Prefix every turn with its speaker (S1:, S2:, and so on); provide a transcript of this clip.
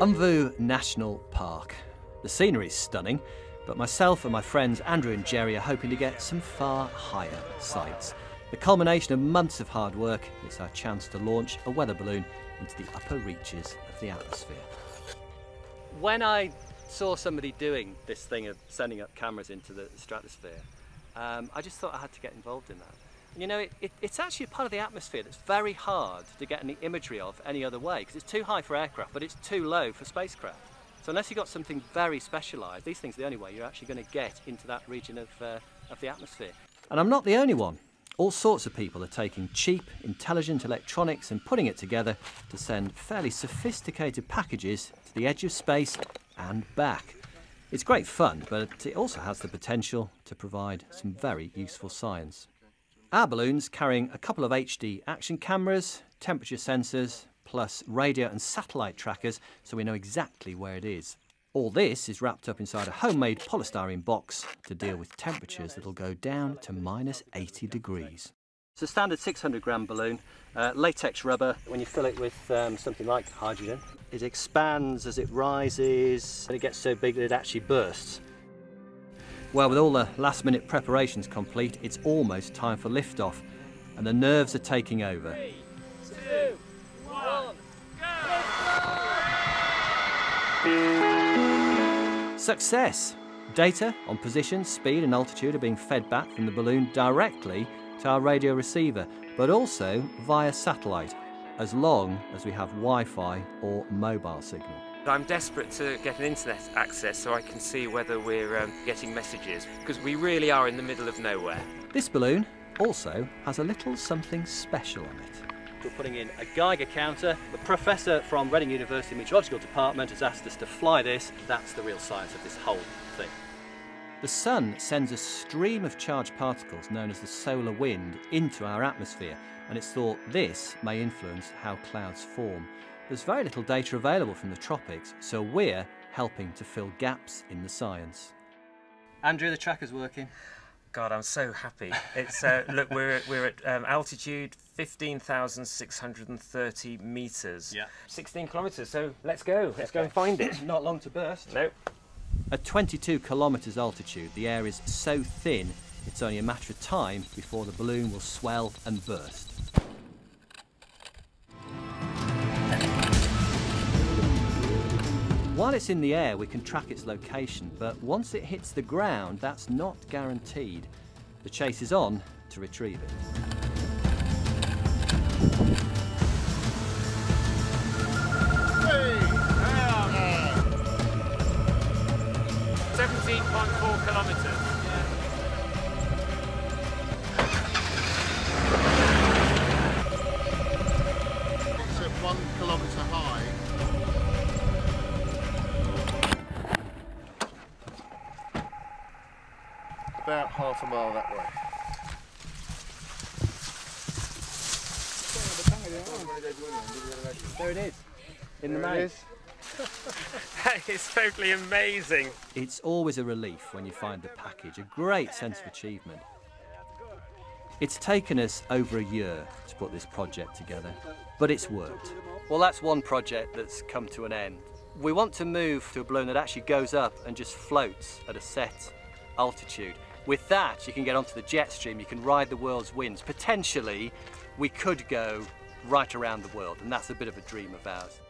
S1: Umvu National Park. The scenery is stunning, but myself and my friends Andrew and Jerry are hoping to get some far higher sights. The culmination of months of hard work, it's our chance to launch a weather balloon into the upper reaches of the atmosphere. When I saw somebody doing this thing of sending up cameras into the stratosphere, I just thought I had to get involved in that. And you know, it's actually a part of the atmosphere that's very hard to get any imagery of any other way, because it's too high for aircraft, but it's too low for spacecraft. So unless you've got something very specialised, these things are the only way you're actually going to get into that region of the atmosphere. And I'm not the only one. All sorts of people are taking cheap, intelligent electronics and putting it together to send fairly sophisticated packages to the edge of space and back. It's great fun, but it also has the potential to provide some very useful science. Our balloon's carrying a couple of HD action cameras, temperature sensors, plus radio and satellite trackers, so we know exactly where it is. All this is wrapped up inside a homemade polystyrene box to deal with temperatures that'll go down to -80 degrees. It's a standard 600-gram balloon, latex rubber. When you fill it with something like hydrogen, it expands as it rises and it gets so big that it actually bursts. Well, with all the last-minute preparations complete, it's almost time for liftoff, and the nerves are taking over.
S2: 3, 2, 1, go!
S1: Success! Data on position, speed and altitude are being fed back from the balloon directly to our radio receiver, but also via satellite, as long as we have Wi-Fi or mobile signal.
S2: I'm desperate to get an internet access so I can see whether we're getting messages, because we really are in the middle of nowhere.
S1: This balloon also has a little something special on it. We're putting in a Geiger counter. The professor from Reading University Meteorological Department has asked us to fly this. That's the real science of this whole thing. The sun sends a stream of charged particles known as the solar wind into our atmosphere, and it's thought this may influence how clouds form. There's very little data available from the tropics, so we're helping to fill gaps in the science. Andrew, the tracker's working.
S2: God, I'm so happy. It's look, we're at altitude 15,630 metres.
S1: Yeah.
S2: 16 kilometres. So let's go. Let's go and find it.
S1: Not long to burst.
S2: No.
S1: At 22 kilometres altitude, the air is so thin it's only a matter of time before the balloon will swell and burst. While it's in the air, we can track its location, but once it hits the ground, that's not guaranteed. The chase is on to retrieve it.
S2: Hey, 17.4 kilometres.
S3: It's at 1 kilometre high. About half a mile that way.
S1: There it is, in the
S3: There it
S1: maze.
S3: is.
S2: That is totally amazing.
S1: It's always a relief when you find the package, a great sense of achievement. It's taken us over a year to put this project together, but it's worked. Well, that's one project that's come to an end. We want to move to a balloon that actually goes up and just floats at a set altitude. With that, you can get onto the jet stream, you can ride the world's winds. Potentially, we could go right around the world, and that's a bit of a dream of ours.